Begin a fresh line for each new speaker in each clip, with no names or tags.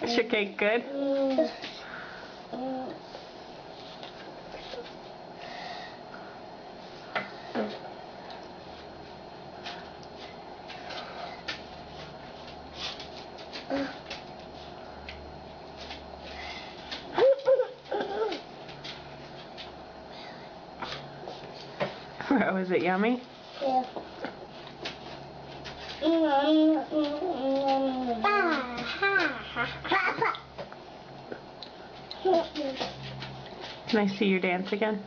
Is your cake good?
Was it yummy?
Yeah.
Can I see your dance again?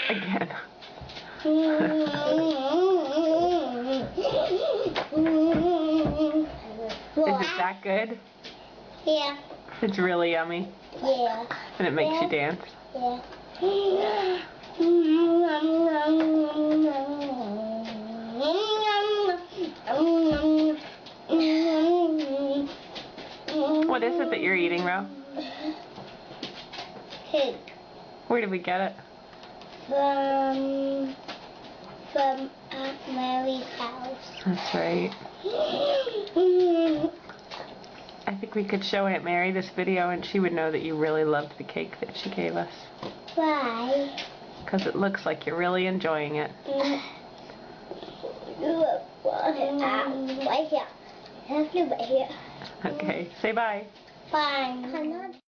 Again. Is it that good?
Yeah.
It's really yummy?
Yeah.
And it makes you dance?
Yeah.
What is it that you're eating, Ro?
Cake.
Where did we get it?
From Aunt Mary's house.
That's right. I think we could show Aunt Mary this video and she would know that you really loved the cake that she gave us.
Why?
Because it looks like you're really enjoying it.
Right here. Right here.
Okay, say bye.
Bye.